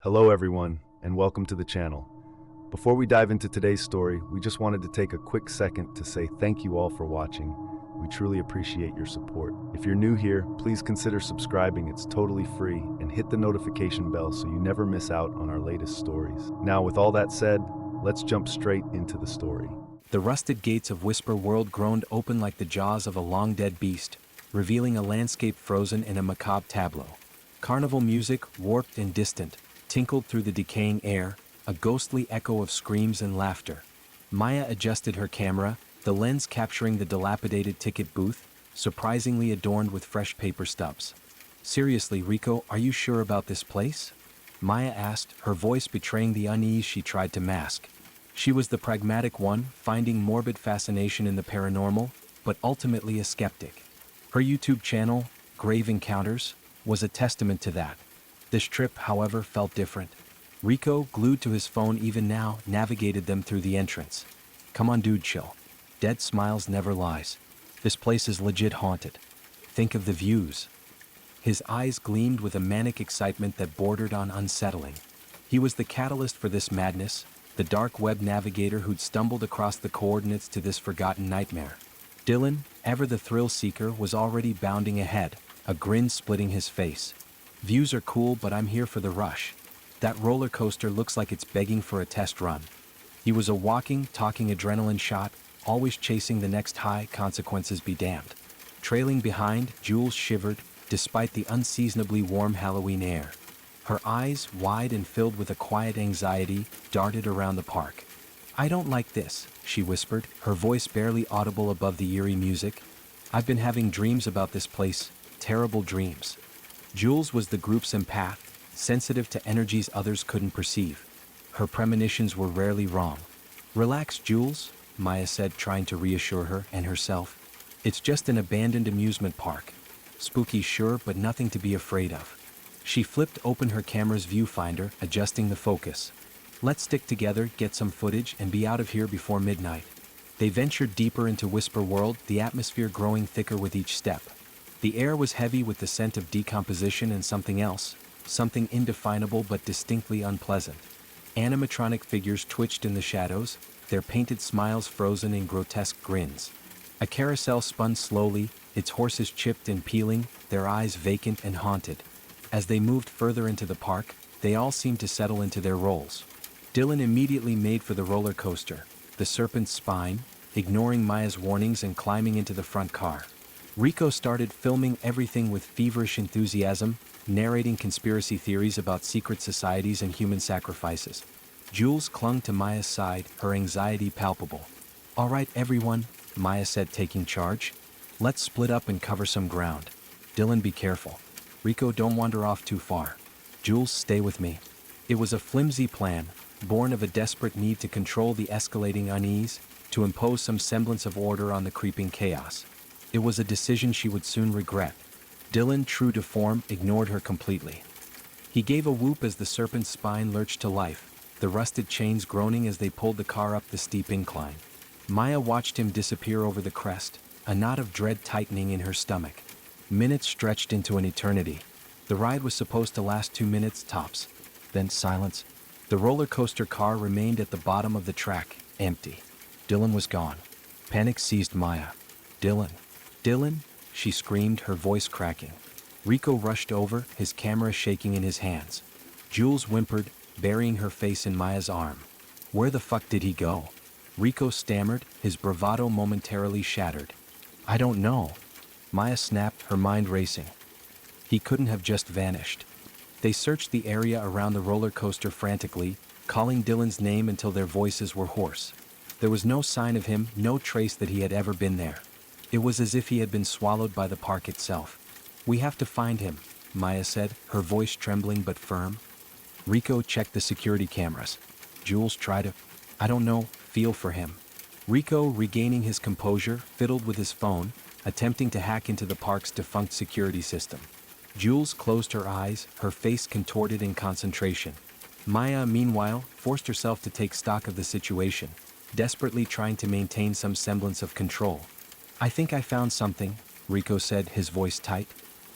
Hello everyone, and welcome to the channel. Before we dive into today's story, we just wanted to take a quick second to say thank you all for watching. We truly appreciate your support. If you're new here, please consider subscribing, it's totally free, and hit the notification bell so you never miss out on our latest stories. Now, with all that said, let's jump straight into the story. The rusted gates of Whisper World groaned open like the jaws of a long-dead beast, revealing a landscape frozen in a macabre tableau. Carnival music, warped and distant, tinkled through the decaying air, a ghostly echo of screams and laughter. Maya adjusted her camera, the lens capturing the dilapidated ticket booth, surprisingly adorned with fresh paper stubs. "Seriously, Rico, are you sure about this place?" Maya asked, her voice betraying the unease she tried to mask. She was the pragmatic one, finding morbid fascination in the paranormal, but ultimately a skeptic. Her YouTube channel, Grave Encounters, was a testament to that. This trip, however, felt different. Rico, glued to his phone even now, navigated them through the entrance. "Come on, dude, chill. Dead smiles never lies. This place is legit haunted. Think of the views." His eyes gleamed with a manic excitement that bordered on unsettling. He was the catalyst for this madness, the dark web navigator who'd stumbled across the coordinates to this forgotten nightmare. Dylan, ever the thrill seeker, was already bounding ahead, a grin splitting his face. "Views are cool, but I'm here for the rush. That roller coaster looks like it's begging for a test run." He was a walking, talking adrenaline shot, always chasing the next high, consequences be damned. Trailing behind, Jules shivered, despite the unseasonably warm Halloween air. Her eyes, wide and filled with a quiet anxiety, darted around the park. "I don't like this," she whispered, her voice barely audible above the eerie music. "I've been having dreams about this place, terrible dreams." Jules was the group's empath, sensitive to energies others couldn't perceive. Her premonitions were rarely wrong. "Relax, Jules," Maya said, trying to reassure her and herself. "It's just an abandoned amusement park. Spooky, sure, but nothing to be afraid of." She flipped open her camera's viewfinder, adjusting the focus. "Let's stick together, get some footage, and be out of here before midnight." They ventured deeper into Whisper World, the atmosphere growing thicker with each step. The air was heavy with the scent of decomposition and something else, something indefinable but distinctly unpleasant. Animatronic figures twitched in the shadows, their painted smiles frozen in grotesque grins. A carousel spun slowly, its horses chipped and peeling, their eyes vacant and haunted. As they moved further into the park, they all seemed to settle into their roles. Dylan immediately made for the roller coaster, the serpent's spine, ignoring Maya's warnings and climbing into the front car. Rico started filming everything with feverish enthusiasm, narrating conspiracy theories about secret societies and human sacrifices. Jules clung to Maya's side, her anxiety palpable. "All right, everyone," Maya said, taking charge. "Let's split up and cover some ground. Dylan, be careful. Rico, don't wander off too far. Jules, stay with me." It was a flimsy plan, born of a desperate need to control the escalating unease, to impose some semblance of order on the creeping chaos. It was a decision she would soon regret. Dylan, true to form, ignored her completely. He gave a whoop as the serpent's spine lurched to life, the rusted chains groaning as they pulled the car up the steep incline. Maya watched him disappear over the crest, a knot of dread tightening in her stomach. Minutes stretched into an eternity. The ride was supposed to last 2 minutes tops. Then silence. The roller coaster car remained at the bottom of the track, empty. Dylan was gone. Panic seized Maya. "Dylan! Dylan!" she screamed, her voice cracking. Rico rushed over, his camera shaking in his hands. Jules whimpered, burying her face in Maya's arm. "Where the fuck did he go?" Rico stammered, his bravado momentarily shattered. "I don't know." Maya snapped, her mind racing. "He couldn't have just vanished." They searched the area around the roller coaster frantically, calling Dylan's name until their voices were hoarse. There was no sign of him, no trace that he had ever been there. It was as if he had been swallowed by the park itself. "We have to find him," Maya said, her voice trembling but firm. Rico checked the security cameras. Jules tried to, I don't know, feel for him. Rico, regaining his composure, fiddled with his phone, attempting to hack into the park's defunct security system. Jules closed her eyes, her face contorted in concentration. Maya, meanwhile, forced herself to take stock of the situation, desperately trying to maintain some semblance of control. "I think I found something," Rico said, his voice tight.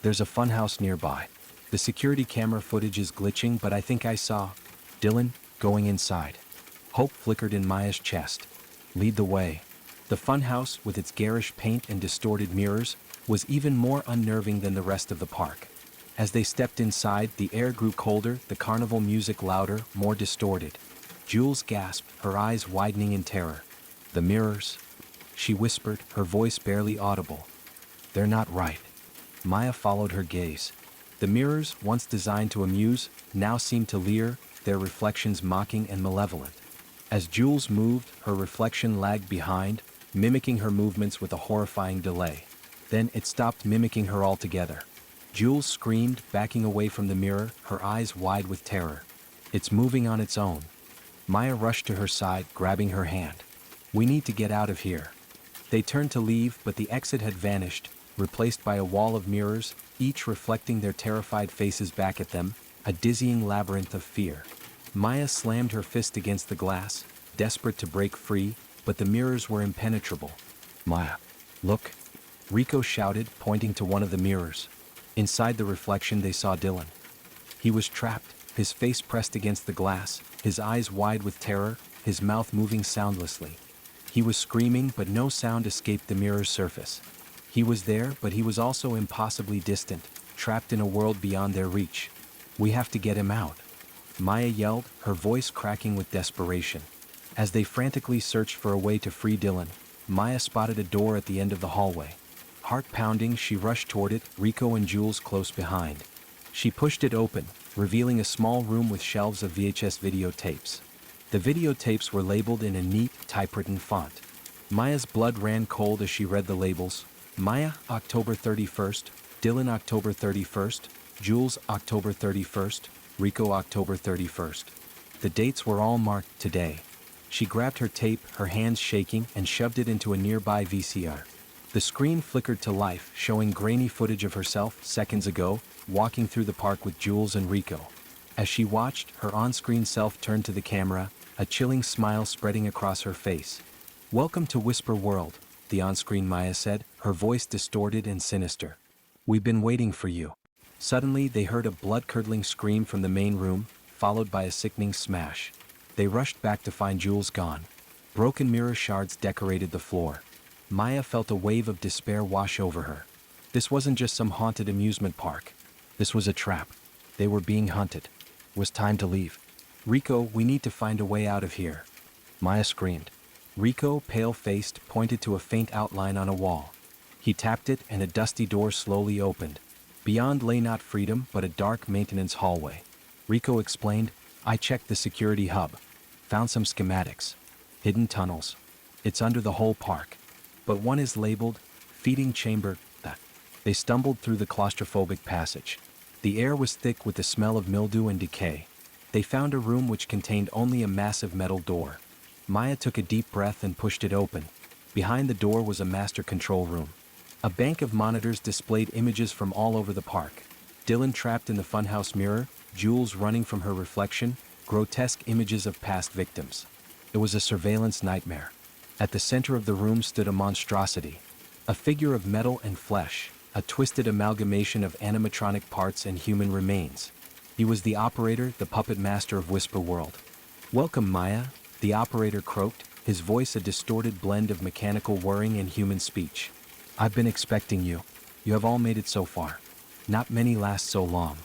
"There's a funhouse nearby." The security camera footage is glitching, but I think I saw Dylan going inside. Hope flickered in Maya's chest. Lead the way. The funhouse, with its garish paint and distorted mirrors, was even more unnerving than the rest of the park. As they stepped inside, the air grew colder, the carnival music louder, more distorted. Jules gasped, her eyes widening in terror. The mirrors, she whispered, her voice barely audible. They're not right. Maya followed her gaze. The mirrors, once designed to amuse, now seemed to leer, their reflections mocking and malevolent. As Jules moved, her reflection lagged behind, mimicking her movements with a horrifying delay. Then it stopped mimicking her altogether. Jules screamed, backing away from the mirror, her eyes wide with terror. It's moving on its own. Maya rushed to her side, grabbing her hand. We need to get out of here. They turned to leave, but the exit had vanished, replaced by a wall of mirrors, each reflecting their terrified faces back at them, a dizzying labyrinth of fear. Maya slammed her fist against the glass, desperate to break free, but the mirrors were impenetrable. Maya, look, Rico shouted, pointing to one of the mirrors. Inside the reflection they saw Dylan. He was trapped, his face pressed against the glass, his eyes wide with terror, his mouth moving soundlessly. He was screaming, but no sound escaped the mirror's surface. He was there, but he was also impossibly distant, trapped in a world beyond their reach. We have to get him out. Maya yelled, her voice cracking with desperation. As they frantically searched for a way to free Dylan, Maya spotted a door at the end of the hallway. Heart pounding, she rushed toward it, Rico and Jules close behind. She pushed it open, revealing a small room with shelves of VHS videotapes. The videotapes were labeled in a neat, typewritten font. Maya's blood ran cold as she read the labels. Maya, October 31st, Dylan, October 31st, Jules, October 31st, Rico, October 31st. The dates were all marked today. She grabbed her tape, her hands shaking, and shoved it into a nearby VCR. The screen flickered to life, showing grainy footage of herself, seconds ago, walking through the park with Jules and Rico. As she watched, her on-screen self turned to the camera, a chilling smile spreading across her face. "Welcome to Whisper World," the on-screen Maya said, her voice distorted and sinister. "We've been waiting for you." Suddenly, they heard a blood-curdling scream from the main room, followed by a sickening smash. They rushed back to find Jules gone. Broken mirror shards decorated the floor. Maya felt a wave of despair wash over her. This wasn't just some haunted amusement park. This was a trap. They were being hunted. It was time to leave. "Rico, we need to find a way out of here," Maya screamed. Rico, pale-faced, pointed to a faint outline on a wall. He tapped it, and a dusty door slowly opened. Beyond lay not freedom, but a dark maintenance hallway. Rico explained, "I checked the security hub. Found some schematics. Hidden tunnels. It's under the whole park. But one is labeled, feeding chamber, that." They stumbled through the claustrophobic passage. The air was thick with the smell of mildew and decay. They found a room which contained only a massive metal door. Maya took a deep breath and pushed it open. Behind the door was a master control room. A bank of monitors displayed images from all over the park. Dylan trapped in the funhouse mirror, Jules running from her reflection, grotesque images of past victims. It was a surveillance nightmare. At the center of the room stood a monstrosity. A figure of metal and flesh, a twisted amalgamation of animatronic parts and human remains. He was the operator, the puppet master of Whisper World. "Welcome, Maya," the operator croaked, his voice a distorted blend of mechanical whirring and human speech. "I've been expecting you. You have all made it so far. Not many last so long.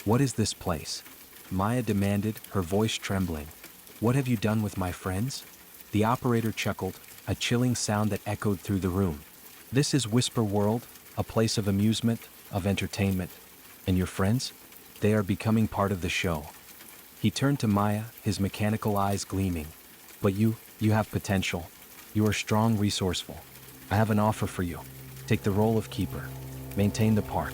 What is this place?" Maya demanded, her voice trembling. "What have you done with my friends?" The operator chuckled, a chilling sound that echoed through the room. "This is Whisper World, a place of amusement, of entertainment. And your friends? They are becoming part of the show." He turned to Maya, his mechanical eyes gleaming. "But you have potential. You are strong, resourceful. I have an offer for you. Take the role of keeper. Maintain the park,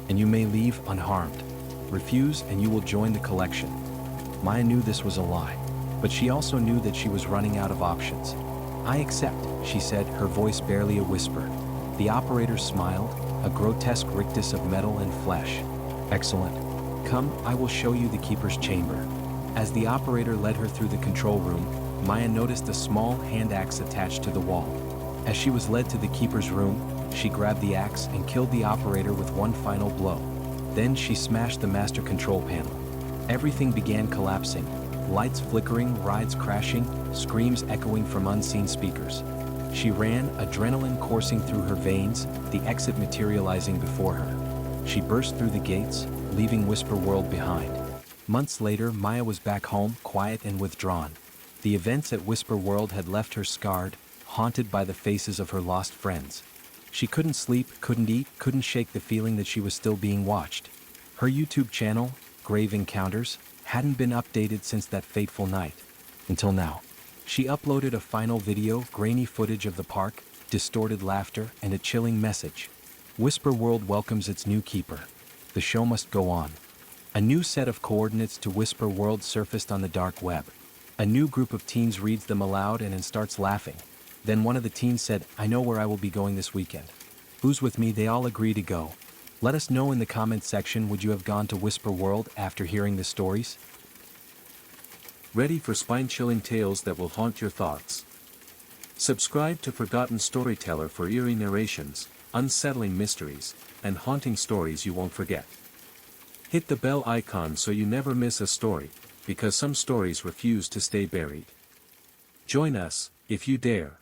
and you may leave unharmed. Refuse and you will join the collection." Maya knew this was a lie, but she also knew that she was running out of options. "I accept," she said, her voice barely a whisper. The operator smiled, a grotesque rictus of metal and flesh. "Excellent. Come, I will show you the keeper's chamber." As the operator led her through the control room, Maya noticed a small hand axe attached to the wall. As she was led to the keeper's room, she grabbed the axe and killed the operator with one final blow. Then she smashed the master control panel. Everything began collapsing, lights flickering, rides crashing, screams echoing from unseen speakers. She ran, adrenaline coursing through her veins, the exit materializing before her. She burst through the gates, leaving Whisper World behind. Months later, Maya was back home, quiet and withdrawn. The events at Whisper World had left her scarred, haunted by the faces of her lost friends. She couldn't sleep, couldn't eat, couldn't shake the feeling that she was still being watched. Her YouTube channel, Grave Encounters, hadn't been updated since that fateful night. Until now. She uploaded a final video, grainy footage of the park, distorted laughter, and a chilling message. Whisper World welcomes its new keeper. The show must go on. A new set of coordinates to Whisper World surfaced on the dark web. A new group of teens reads them aloud and starts laughing. Then one of the teens said, "I know where I will be going this weekend. Who's with me?" They all agree to go. Let us know in the comments section, would you have gone to Whisper World after hearing the stories? Ready for spine-chilling tales that will haunt your thoughts? Subscribe to Forgotten Storyteller for eerie narrations, unsettling mysteries, and haunting stories you won't forget. Hit the bell icon so you never miss a story, because some stories refuse to stay buried. Join us, if you dare,